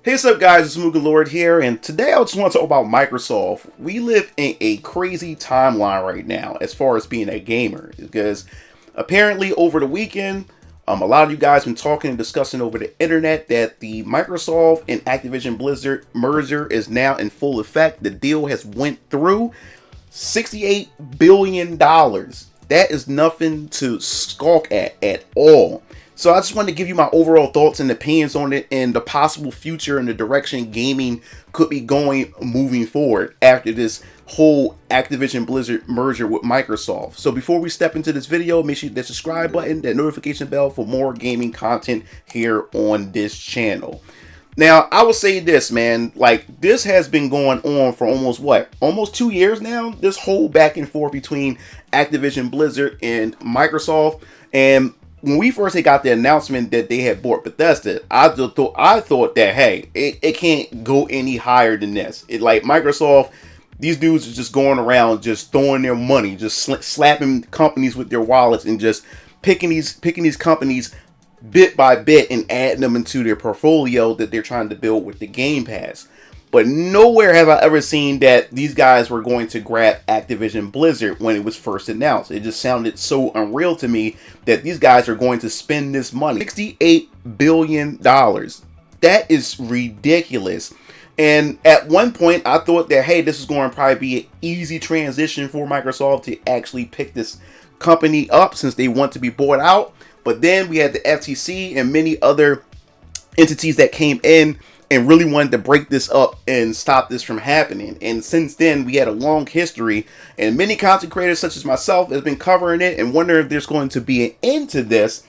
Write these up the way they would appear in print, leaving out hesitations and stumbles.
Hey, what's up, guys? It's MugenLord here, and today I just want to talk about Microsoft. We live in a crazy timeline right now as far as being a gamer, because apparently over the weekend, a lot of you guys been talking and discussing over the internet that the Microsoft and Activision Blizzard merger is now in full effect. The deal has went through. $68 billion. That is nothing to skulk at all. So I just wanted to give you my overall thoughts and opinions on it and the possible future and the direction gaming could be going moving forward after this whole Activision Blizzard merger with Microsoft. So before we step into this video, make sure you hit that subscribe button, that notification bell for more gaming content here on this channel. Now, I will say this, man, like, this has been going on for almost 2 years now, this whole back and forth between Activision Blizzard and Microsoft. And when we first got the announcement that they had bought Bethesda, I thought that, hey, it can't go any higher than this. Like, Microsoft, these dudes are just going around just throwing their money, just slapping companies with their wallets and just picking these companies bit by bit and adding them into their portfolio that they're trying to build with the Game Pass. But nowhere have I ever seen that these guys were going to grab Activision Blizzard when it was first announced. It just sounded so unreal to me that these guys are going to spend this money. $68 billion. That is ridiculous. And at one point, I thought that, hey, this is going to probably be an easy transition for Microsoft to actually pick this company up since they want to be bought out. But then we had the FTC and many other entities that came in and really wanted to break this up and stop this from happening. And since then, we had a long history, and many content creators such as myself have been covering it and wondering if there's going to be an end to this.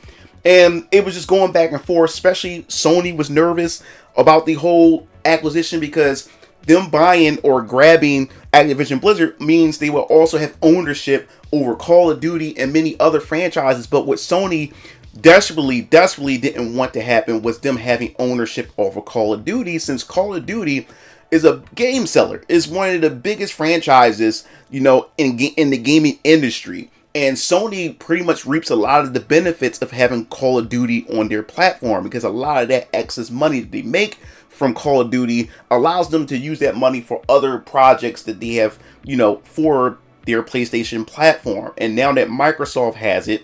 And it was just going back and forth, especially Sony was nervous about the whole acquisition because them buying or grabbing Activision Blizzard means they will also have ownership over Call of Duty and many other franchises. But what Sony desperately didn't want to happen was them having ownership over Call of Duty, since Call of Duty is a game seller. It's one of the biggest franchises, you know, in the gaming industry. And Sony pretty much reaps a lot of the benefits of having Call of Duty on their platform, because a lot of that excess money that they make from Call of Duty allows them to use that money for other projects that they have, you know, for their PlayStation platform. And now that Microsoft has it,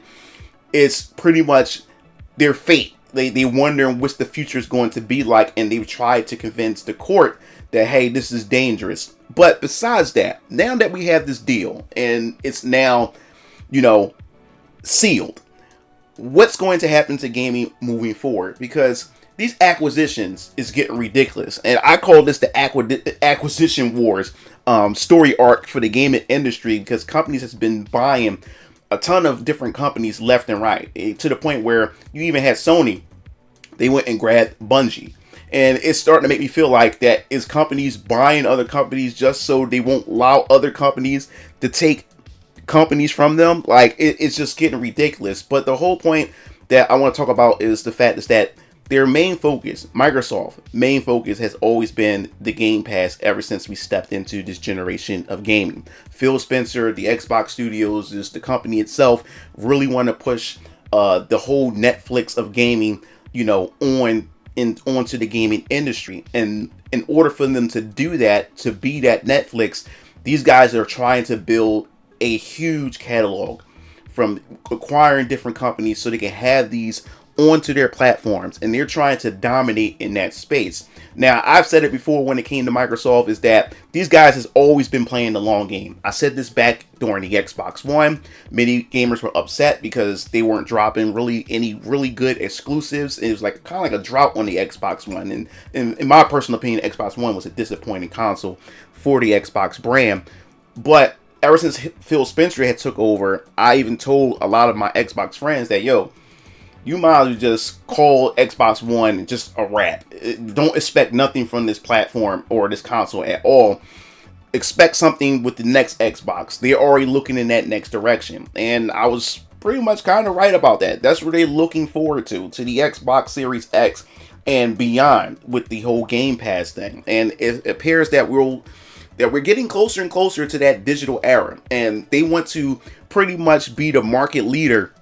it's pretty much their fate. They wonder what the future is going to be like, and they've tried to convince the court that, hey, this is dangerous. But besides that, now that we have this deal and it's now, you know, sealed, what's going to happen to gaming moving forward? Because these acquisitions is getting ridiculous, and I call this the acquisition wars story arc for the gaming industry, because companies has been buying a ton of different companies left and right, to the point where you even had Sony. They went and grabbed Bungie, and it's starting to make me feel like that is companies buying other companies just so they won't allow other companies to take companies from them. Like, it's just getting ridiculous. But the whole point that I want to talk about is the fact is that their main focus, Microsoft's main focus, has always been the Game Pass ever since we stepped into this generation of gaming. Phil Spencer, the Xbox Studios, is the company itself, really want to push the whole Netflix of gaming, you know, onto the gaming industry. And in order for them to do that, to be that Netflix, these guys are trying to build a huge catalog from acquiring different companies so they can have these onto their platforms, and they're trying to dominate in that space. Now, I've said it before when it came to Microsoft, is that these guys has always been playing the long game. I said this back during the Xbox One. Many gamers were upset because they weren't dropping any really good exclusives. It was like kind of like a drought on the Xbox One, and in my personal opinion, Xbox One was a disappointing console for the Xbox brand. But ever since Phil Spencer had took over, I even told a lot of my Xbox friends that, yo, you might as well just call Xbox One just a wrap. Don't expect nothing from this platform or this console at all. Expect something with the next Xbox. They're already looking in that next direction. And I was pretty much kind of right about that. That's what they're looking forward to the Xbox Series X and beyond with the whole Game Pass thing. And it appears that we're getting closer and closer to that digital era. And they want to pretty much be the market leader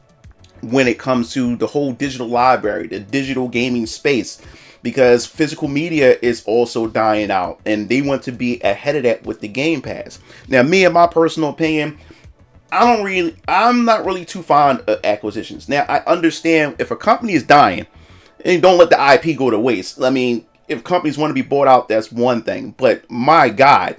when it comes to the whole digital library, the digital gaming space. because physical media is also dying out, and they want to be ahead of that with the Game Pass. Now, me, in my personal opinion, I'm not really too fond of acquisitions. Now, I understand if a company is dying, and don't let the IP go to waste. I mean, if companies want to be bought out, that's one thing. But my God,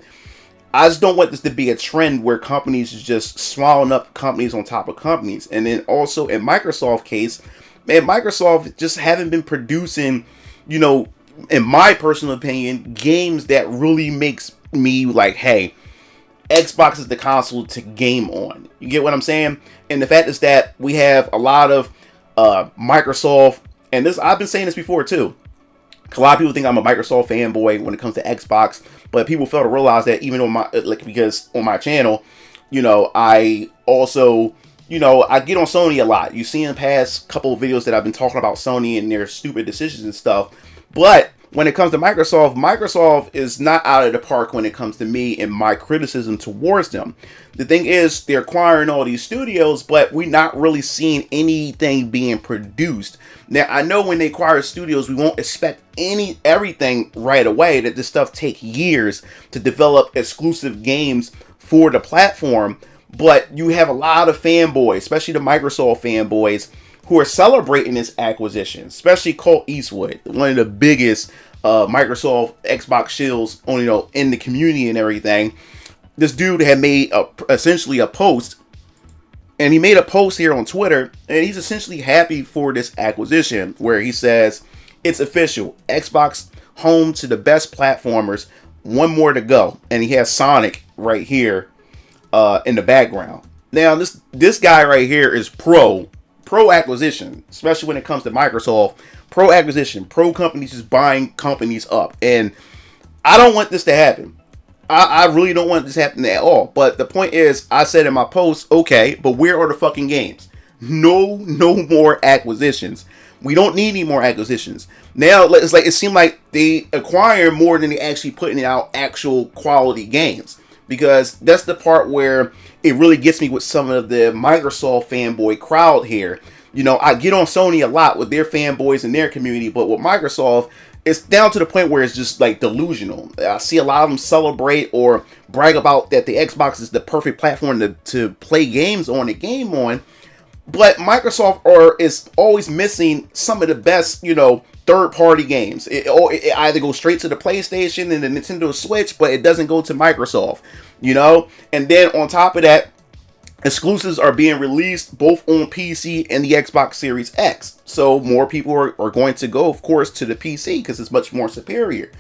I just don't want this to be a trend where companies is just swallowing up companies on top of companies. And then also in Microsoft case, man, Microsoft just haven't been producing, in my personal opinion, games that really makes me like, hey, Xbox is the console to game on. You get what I'm saying? And the fact is that we have a lot of Microsoft, and this, I've been saying this before too. A lot of people think I'm a Microsoft fanboy when it comes to Xbox, but people fail to realize that even on because on my channel, I also, I get on Sony a lot. You see in the past couple of videos that I've been talking about Sony and their stupid decisions and stuff. But when it comes to Microsoft, Microsoft is not out of the park when it comes to me and my criticism towards them. The thing is, they're acquiring all these studios, but we're not really seeing anything being produced. Now, I know when they acquire studios, we won't expect everything right away, that this stuff takes years to develop exclusive games for the platform. But you have a lot of fanboys, especially the Microsoft fanboys, who are celebrating this acquisition, especially Colt Eastwood, one of the biggest Microsoft Xbox shills on, in the community and everything. This dude had made essentially a post, and he made a post here on Twitter, and he's essentially happy for this acquisition, where he says, it's official, Xbox home to the best platformers, one more to go. And he has Sonic right here in the background. Now, this guy right here is pro acquisition, especially when it comes to Microsoft. Pro acquisition, pro companies just buying companies up. And I don't want this to happen. I really don't want this to happen at all. But the point is, I said in my post, okay, but where are the fucking games? No more acquisitions. We don't need any more acquisitions. Now, it's like, it seemed like they acquire more than they actually putting out actual quality games. Because that's the part where it really gets me with some of the Microsoft fanboy crowd here. I get on Sony a lot with their fanboys and their community, but with Microsoft, it's down to the point where it's just like delusional. I see a lot of them celebrate or brag about that the Xbox is the perfect platform to play games on and game on. But Microsoft is always missing some of the best, third-party games. It either goes straight to the PlayStation and the Nintendo Switch, but it doesn't go to Microsoft, And then on top of that, exclusives are being released both on PC and the Xbox Series X. So more people are going to go, of course, to the PC because it's much more superior.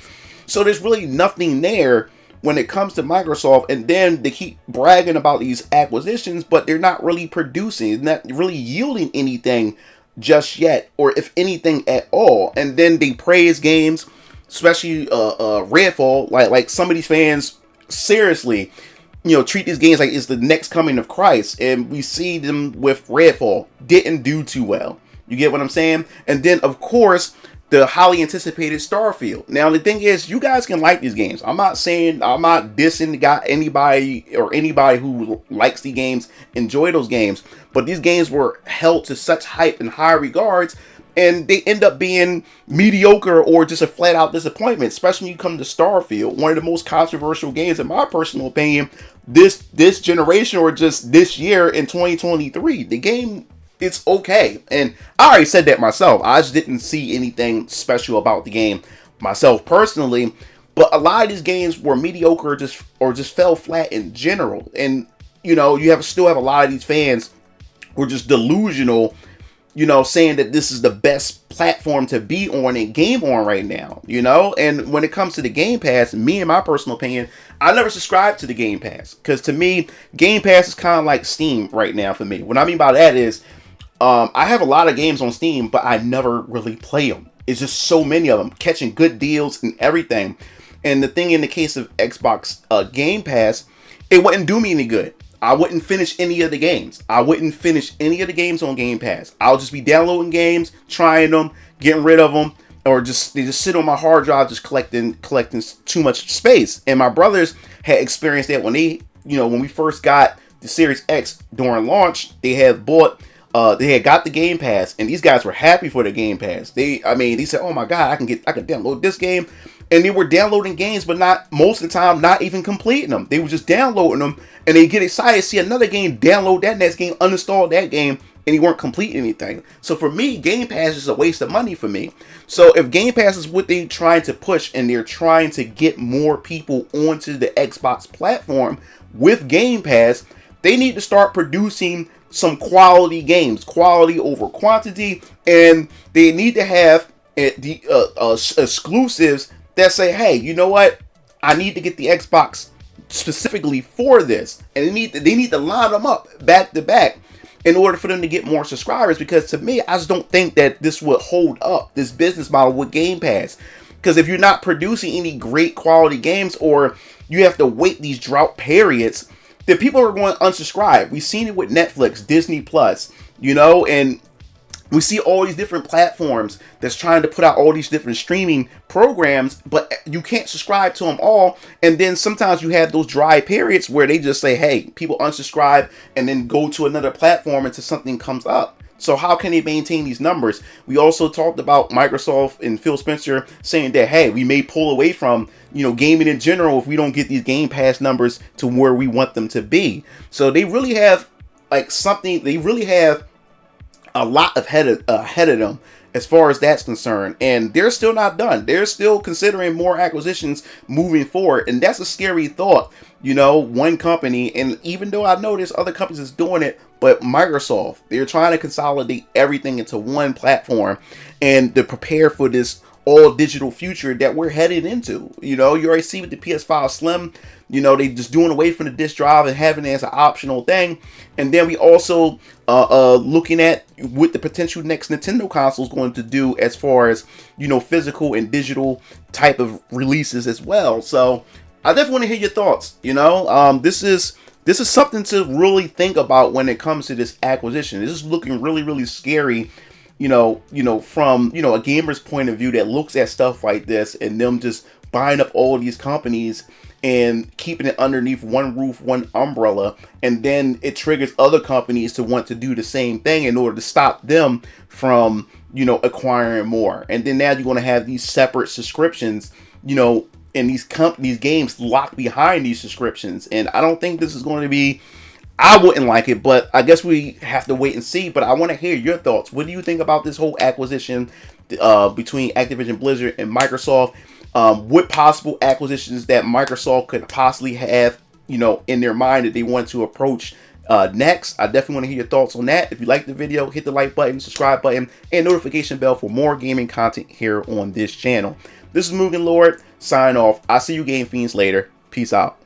So there's really nothing there when it comes to Microsoft, and then they keep bragging about these acquisitions, but they're not really producing, not really yielding anything just yet, or if anything at all. And then they praise games, especially Redfall, like some of these fans seriously, treat these games like it's the next coming of Christ, and we see them with Redfall didn't do too well. You get what I'm saying? And then of course the highly anticipated Starfield. Now the thing is, you guys can like these games. I'm not dissing anybody who likes the games, enjoy those games, but these games were held to such hype and high regards, and they end up being mediocre or just a flat out disappointment, especially when you come to Starfield, one of the most controversial games in my personal opinion this generation, or just this year in 2023. The game, it's okay, and I already said that myself. I just didn't see anything special about the game myself personally, but a lot of these games were mediocre or just fell flat in general. And you still have a lot of these fans who are just delusional, saying that this is the best platform to be on and game on right now, And when it comes to the Game Pass, me, in my personal opinion, I never subscribed to the Game Pass, because to me, Game Pass is kind of like Steam right now for me. What I mean by that is, I have a lot of games on Steam, but I never really play them. It's just so many of them, catching good deals and everything. And the thing in the case of Xbox Game Pass, it wouldn't do me any good. I wouldn't finish any of the games. I wouldn't finish any of the games on Game Pass. I'll just be downloading games, trying them, getting rid of them, or they just sit on my hard drive, just collecting too much space. And my brothers had experienced that when when we first got the Series X during launch. They had bought they had got the Game Pass, and these guys were happy for the Game Pass. They said, "Oh my God, I can download this game," and they were downloading games, but not most of the time, not even completing them. They were just downloading them, and they get excited, see another game, download that next game, uninstall that game, and you weren't completing anything. So for me, Game Pass is a waste of money for me. So if Game Pass is what they're trying to push, and they're trying to get more people onto the Xbox platform with Game Pass, they need to start producing some quality games, quality over quantity, and they need to have the exclusives that say, hey, you know what? I need to get the Xbox specifically for this, and they need to line them up back to back in order for them to get more subscribers. Because to me, I just don't think that this would hold up, this business model with Game Pass. Because if you're not producing any great quality games, or you have to wait these drought periods, that people are going to unsubscribe. We've seen it with Netflix, Disney Plus, and we see all these different platforms that's trying to put out all these different streaming programs, but you can't subscribe to them all. And then sometimes you have those dry periods where they just say, hey, people unsubscribe and then go to another platform until something comes up. So how can they maintain these numbers? We also talked about Microsoft and Phil Spencer saying that, hey, we may pull away from, gaming in general if we don't get these Game Pass numbers to where we want them to be. So they really have they really have a lot ahead of them as far as that's concerned. And they're still not done. They're still considering more acquisitions moving forward. And that's a scary thought. One company, and even though I know there's other companies that's doing it, but Microsoft, they're trying to consolidate everything into one platform and to prepare for this all digital future that we're headed into. You already see with the PS5 Slim, they just doing away from the disc drive and having it as an optional thing. And then we also looking at what the potential next Nintendo console is going to do as far as, physical and digital type of releases as well. So I definitely want to hear your thoughts. This is something to really think about when it comes to this acquisition. This is looking really, really scary, from, a gamer's point of view that looks at stuff like this and them just buying up all these companies and keeping it underneath one roof, one umbrella. And then it triggers other companies to want to do the same thing in order to stop them from, acquiring more. And then now you're going to have these separate subscriptions, and these games locked behind these subscriptions. And I don't think this is going to be, I wouldn't like it, but I guess we have to wait and see. But I want to hear your thoughts. What do you think about this whole acquisition between Activision Blizzard and Microsoft? What possible acquisitions that Microsoft could possibly have, in their mind that they want to approach next? I definitely want to hear your thoughts on that. If you like the video, hit the like button, subscribe button, and notification bell for more gaming content here on this channel. This is MugenLord, sign off. I'll see you Game Fiends later. Peace out.